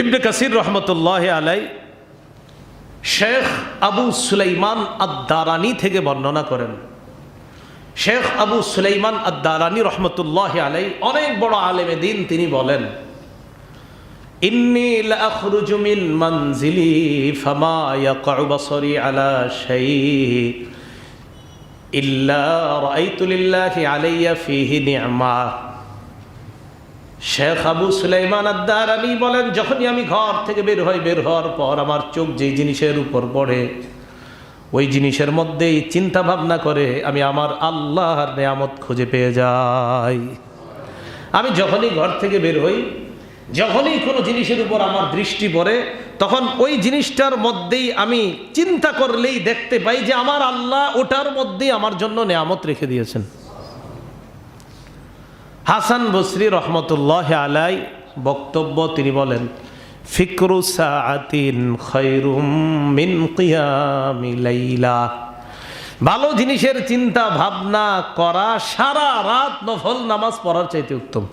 ইবনে কাসির রহমতুল্লাহ আলাই শেখ আবু সুলাইমান আদ-দারানি থেকে বর্ণনা করেন। শেখ আবু সুলাইমান আদ-দারানি রহমতুল্লাহ আলাই অনেক বড় আলেমে দিন। তিনি বলেন, ইন্নী লাআখরুজু মিন মানজিলি ফামা ইয়াকউ বসরি আলা শাইই ইল্লা রাআইতু লিল্লাহি আলাইয়া ফীহি নি'মা। শেখ আবু সুলাইমান আদ-দারানি বলেন, যখনই আমি ঘর থেকে বের হওয়ার পর আমার চোখ যেই জিনিসের উপর পড়ে ওই জিনিসের মধ্যেই চিন্তা ভাবনা করে আমি আমার আল্লাহর নেয়ামত খুঁজে পেয়ে যাই। আমি যখনই ঘর থেকে বের হই, যখনই কোনো জিনিসের উপর আমার দৃষ্টি পড়ে, তখন ওই জিনিসটার মধ্যেই আমি চিন্তা করলেই দেখতে পাই যে আমার আল্লাহ ওটার মধ্যেই আমার জন্য নেয়ামত রেখে দিয়েছেন। হাসান বসরি রহমতুল্লাহ আলাই বক্তব্য, তিনি বলেন, ফিকরু সাআতিন খায়রুম মিন কিয়ামি লাইলা। ভালো জিনিসের চিন্তা ভাবনা করা সারা রাত নফল নামাজ পড়ার চাইতে উত্তম।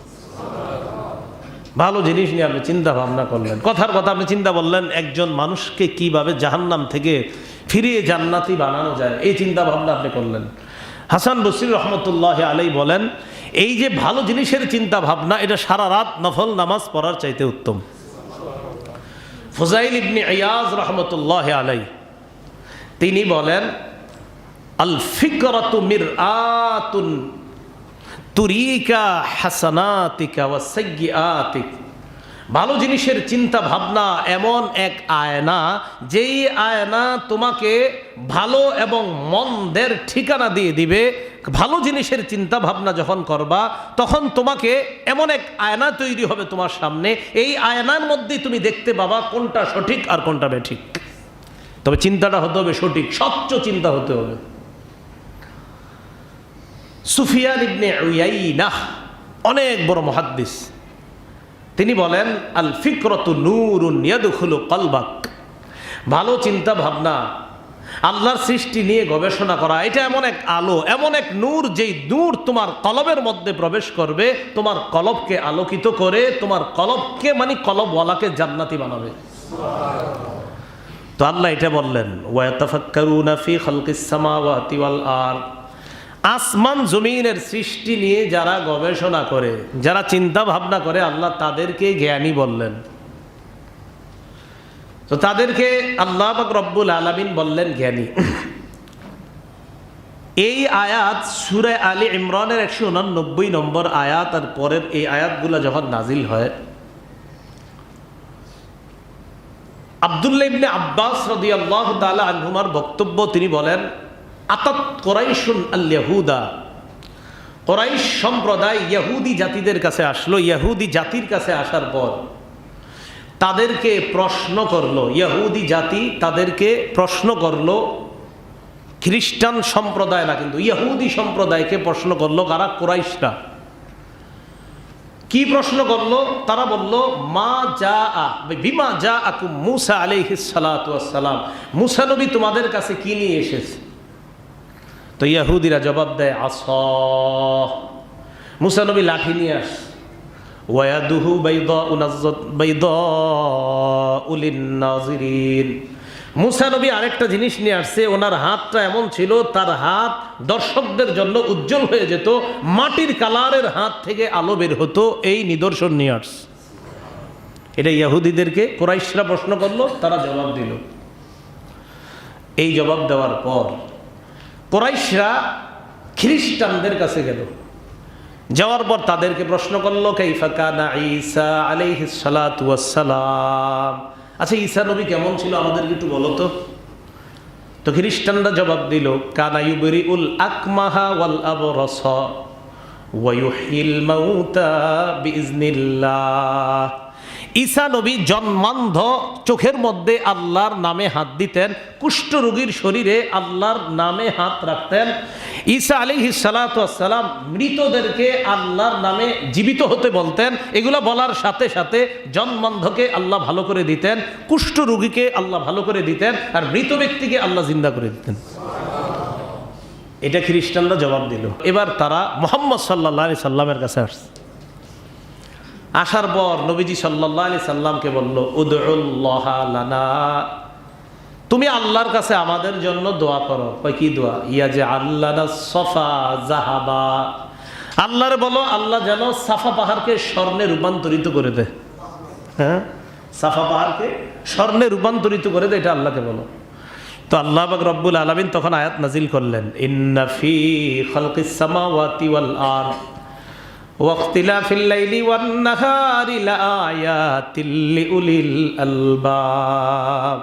ভালো জিনিস নিয়ে আপনি চিন্তা ভাবনা করলেন, কথার কথা আপনি চিন্তা বললেন একজন মানুষকে কিভাবে জাহান্নাম থেকে ফিরিয়ে জান্নাতি বানানো যায়, এই চিন্তা ভাবনা আপনি করলেন। হাসান বসরি রহমতুল্লাহ আলাই বলেন, এই যে ভালো জিনিসের চিন্তা ভাবনা, এটা সারা রাত নফল নামাজ পড়ার চাইতে উত্তম। ফুজাইল ইবনে ইয়াজ রহমতুল্লাহ আলাই তিনি বলেন, আল ফিকরাতু মিরআতুন তুরিকা হাসানাতিকা ওয়া সাইয়্যাতিক। ভালো জিনিসের চিন্তা ভাবনা এমন এক আয়না, যেই আয়না তোমাকে ভালো এবং মন্দের ঠিকানা দিয়ে দিবে। ভালো জিনিসের চিন্তা ভাবনা যখন করবা, তখন তোমাকে এমন এক আয়না তৈরি হবে তোমার সামনে, এই আয়নার মধ্যেই তুমি দেখতে পাবা কোনটা সঠিক আর কোনটা বেঠিক। তবে চিন্তাটা হতে হবে সঠিক, স্বচ্ছ চিন্তা হতে হবে। সুফিয়ান ইবনে উয়াইনাহ অনেক বড় মুহাদ্দিস, তিনি বলেন, আল ফিকরাতু নূরুন ইয়াদখুলু কলবাক। ভালো চিন্তা ভাবনা, আল্লাহর সৃষ্টি নিয়ে গবেষণা করা, এটা এমন এক আলো, এমন এক নূর, যেই নূর তোমার কলবের মধ্যে প্রবেশ করবে, তোমার কলবকে আলোকিত করে তোমার কলবকে মানে কলবওয়ালাকে জান্নাতি বানাবে। তো আল্লাহ এটা বললেন, ওয়া ইয়াতাফাক্কারুনা ফি খালকিস সামাওয়াতি ওয়াল আরদ। আসমান জমিনের সৃষ্টি নিয়ে যারা গবেষণা করে, যারা চিন্তা ভাবনা করে, আল্লাহ তাদেরকে জ্ঞানী বললেন। তো তাদেরকে আল্লাহ পাক রব্বুল আলামিন বললেন জ্ঞানী। এই আয়াত সূরা আলী ইমরানের 189 নম্বর আয়াত আর পরের এই আয়াতগুলো যখন নাজিল হয়, আব্দুল্লাহ ইবনে আব্বাস রাদিয়াল্লাহু তাআলা আনহুমার বক্তব্য, তিনি বলেন, আতাত কুরাইশুন আল ইয়াহুদা। কুরাইশ সম্প্রদায় ইহুদি জাতিদের কাছে আসলো। ইহুদি জাতির কাছে আসার পর তাদেরকে প্রশ্ন করলো, ইহুদি জাতি তাদেরকে প্রশ্ন করলো, খ্রিস্টান সম্প্রদায় না কিন্তু ইহুদি সম্প্রদায়কে প্রশ্ন করলো। কারা? কুরাইশরা। কি প্রশ্ন করলো? তারা বলল, মা জাআ বিমা জাআকুম মূসা আলাইহিস সালাতু ওয়াস সালাম। মূসা নবী তোমাদের কাছে কি নিয়ে এসেছে? তো ইহুদিরা জবাব দেয়, আসা। মূসা নবী লাঠি নিয়ে আসে। ওয়ায়াদুহু বাইদাউ লিন-নাযিরিন। মূসা নবী আরেকটা জিনিস নিয়ে আসছে, ওনার হাতটা এমন ছিল, তার হাত দর্শকদের জন্য উজ্জ্বল হয়ে যেত, মাটির কালারের হাত থেকে আলো বের হতো, এই নিদর্শন নিয়ে আসছে। এটা ইহুদিদেরকে কুরাইশরা প্রশ্ন করলো, তারা জবাব দিল। এই জবাব দেওয়ার পর কুরাইশরা খ্রিস্টানদের কাছে গেল। যাওয়ার পর তাদেরকে প্রশ্ন করলো, কাইফা কানা ঈসা আলাইহিস সালাতু ওয়াস সালাম। আচ্ছা, ঈসা নবী কেমন ছিল আমাদেরকে একটু বলো তো। তো খ্রিস্টানরা জবাব দিল, কানা ইউবরিউল আকমাহা ওয়াল আবরাসা ওয়া ইউহিল মাউতা বিইজনিল্লাহ। ঈসা নবী জন্মান্ধ, চোখের মধ্যে আল্লাহর নামে হাত দিতেন, কুষ্ঠরোগীর শরীরে আল্লাহর নামে হাত রাখতেন। ঈসা আলাইহিস সালাতু ওয়াস সালাম মৃতদেরকে আল্লাহর নামে জীবিত হতে বলতেন। এগুলো বলার সাথে সাথে জন্মান্ধকে আল্লাহ ভালো করে দিতেন, কুষ্ঠরোগীকে আল্লাহ ভালো করে দিতেন, আর মৃত ব্যক্তিকে আল্লাহ জিন্দা করে দিতেন। এটা খ্রিস্টানরা জবাব দিল। এবার তারা মুহাম্মদ সাল্লাল্লাহু আলাইহি সাল্লামের কাছে আসছে। আসার পর নবীজি সাল্লাল্লাহু আলাইহি সাল্লামকে বলল, উদউল্লাহ লানা, তুমি আল্লাহর কাছে আমাদের জন্য দোয়া করো। কয় কি দোয়া? ইয়াজআল লানা সফা যাহাবা, আল্লাহরে বলো আল্লাহ যেন সাফা পাহাড়কে স্বর্ণে রূপান্তরিত করে দেয়। হ্যাঁ, সাফা পাহাড়কে স্বর্ণে রূপান্তরিত করে দেয়, এটা আল্লাহকে বলো। তো আল্লাহ পাক রব্বুল আলামিন তখন আয়াত নাজিল করলেন, ইন্না ফি খালকিস সামাওয়াতি ওয়াল আরদ ওয়াখতিলাফিল লাইলি ওয়ান নাহারি লাআয়াতিল লিউলিল আলবাব।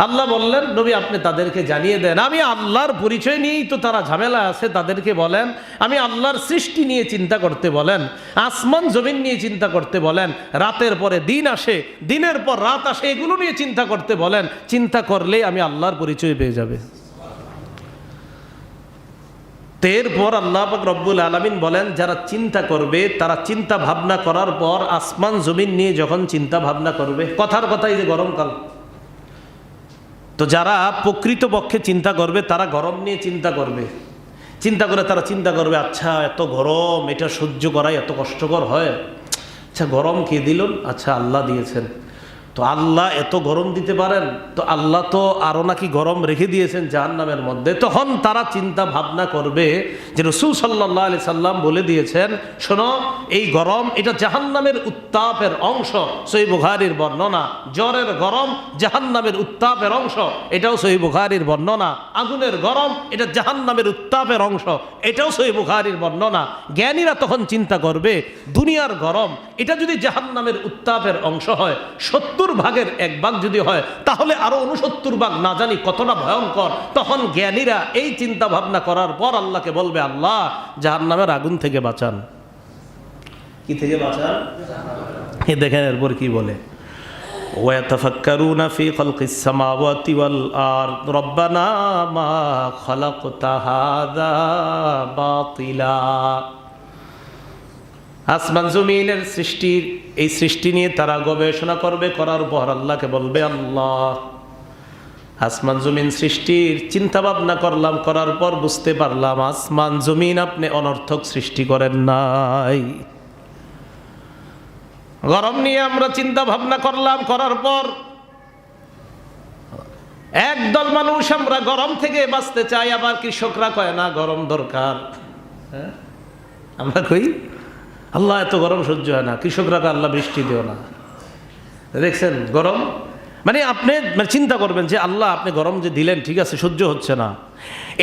আল্লাহ বললেন, নবী আপনি তাদেরকে জানিয়ে দেন, আমি আল্লাহর পরিচয় নিয়েই তো তারা ঝামেলা আছে, তাদেরকে বলেন আমি আল্লাহর সৃষ্টি নিয়ে চিন্তা করতে বলেন, আসমান জমিন নিয়ে চিন্তা করতে বলেন, রাতের পরে দিন আসে, দিনের পর রাত আসে, এগুলো নিয়ে চিন্তা করতে বলেন। চিন্তা করলে আমি আল্লাহর পরিচয় পেয়ে যাবে। এরপর আল্লাহ পাক রব্বুল আলামিন বলেন, যারা চিন্তা করবে, তারা চিন্তা ভাবনা করার পর আসমান জমিন নিয়ে যখন চিন্তা ভাবনা করবে, কথার কথাই যে গরমকাল, তো যারা প্রকৃতপক্ষে চিন্তা করবে তারা গরম নিয়ে চিন্তা করবে। চিন্তা করে তারা চিন্তা করবে, আচ্ছা এত গরম, এটা সহ্য করাই এত কষ্টকর হয়, আচ্ছা গরম কে দিল? আচ্ছা আল্লাহ দিয়েছেন। তো আল্লাহ এত গরম দিতে পারেন, তো আল্লাহ তো আরো নাকি গরম রেখে দিয়েছেন জাহান্নামের মধ্যে। তখন তারা চিন্তা ভাবনা করবে যে রাসূল সাল্লাল্লাহু আলাইহি সাল্লাম বলে দিয়েছেন, শোনো এই গরম এটা জাহান্নামের উত্তাপের অংশ। সহিহ বুখারীর বর্ণনা, জ্বরের গরম জাহান্নামের উত্তাপের অংশ, এটাও সহিহ বুখারীর বর্ণনা। আগুনের গরম এটা জাহান্নামের উত্তাপের অংশ, এটাও সহিহ বুখারীর বর্ণনা। জ্ঞানীরা তখন চিন্তা করবে, দুনিয়ার গরম এটা যদি জাহান্নামের উত্তাপের অংশ হয়, 70 ভাগের 1 ভাগ যদি হয়, তাহলে আরো 69 ভাগ না জানি কতটা ভয়ঙ্কর। তখন জ্ঞানীরা এই চিন্তা ভাবনা করার পর আল্লাহকে বলবে, আল্লাহ জাহান্নামের আগুন থেকে বাঁচান। কি থেকে বাঁচান? এই দেখেন এরপর কি বলে, ওয়াতাফাক্কারুনা ফি খালকিস সামাওয়াতি ওয়াল আরদ রব্বানা মা খালাকতা হাযা বাতিলা। আসমান জমিনের সৃষ্টির এই সৃষ্টি নিয়ে তারা গবেষণা করবে, করার পর আল্লাহকে বলবে, আল্লাহ আসমান জমিন সৃষ্টির চিন্তা ভাবনা করলাম, করার পর বুঝতে পারলাম আসমান জমিন আপনি অনর্থক সৃষ্টি করেন নাই। গরম নিয়ে আমরা চিন্তা ভাবনা করলাম, করার পর একদল মানুষ আমরা গরম থেকে বাঁচতে চাই, আবার কৃষকরা কয় না গরম দরকার। হ্যাঁ, আমরা কই আল্লাহ এত গরম সহ্য হয় না, কৃষকরা আল্লাহ বৃষ্টি দিও না। দেখছেন গরম মানে আপনি চিন্তা করবেন যে আল্লাহ আপনি গরম যে দিলেন ঠিক আছে, সহ্য হচ্ছে না,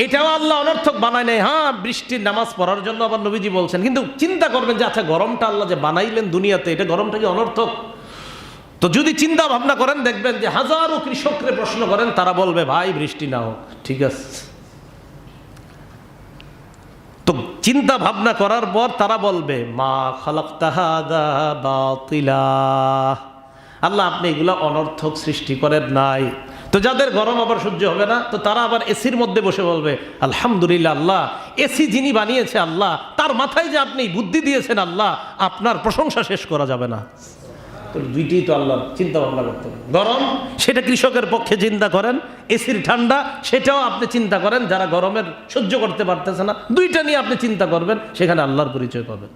এটাও আল্লাহ অনর্থক বানায় নাই। হ্যাঁ, বৃষ্টির নামাজ পড়ার জন্য আবার নবীজি বলছেন, কিন্তু চিন্তা করবেন যে আচ্ছা গরমটা আল্লাহ যে বানাইলেন দুনিয়াতে, এটা গরমটা কি অনর্থক? তো যদি চিন্তা ভাবনা করেন দেখবেন যে হাজারো কৃষকরে প্রশ্ন করেন, তারা বলবে ভাই বৃষ্টি না হোক, ঠিক আছে। তো চিন্তা ভাবনা করার পর তারা বলবে, মা খালাকতা হাযা বাতিলা, আল্লাহ আপনি এগুলা অনর্থক সৃষ্টি করেন নাই। তো যাদের গরম আবার সহ্য হবে না, তো তারা আবার এসির মধ্যে বসে বলবে, আলহামদুলিল্লাহ আল্লাহ এসি যিনি বানিয়েছে আল্লাহ, তার মাথায় যে আপনি বুদ্ধি দিয়েছেন আল্লাহ, আপনার প্রশংসা শেষ করা যাবে না। তো দুইটাই তো আল্লাহ চিন্তা ভাবনা করতে হবে। গরম সেটা কৃষকের পক্ষে চিন্তা করেন, এসির ঠান্ডা সেটাও আপনি চিন্তা করেন, যারা গরমের সহ্য করতে পারতেছে না, দুইটা নিয়ে আপনি চিন্তা করবেন, সেখানে আল্লাহর পরিচয় পাবেন।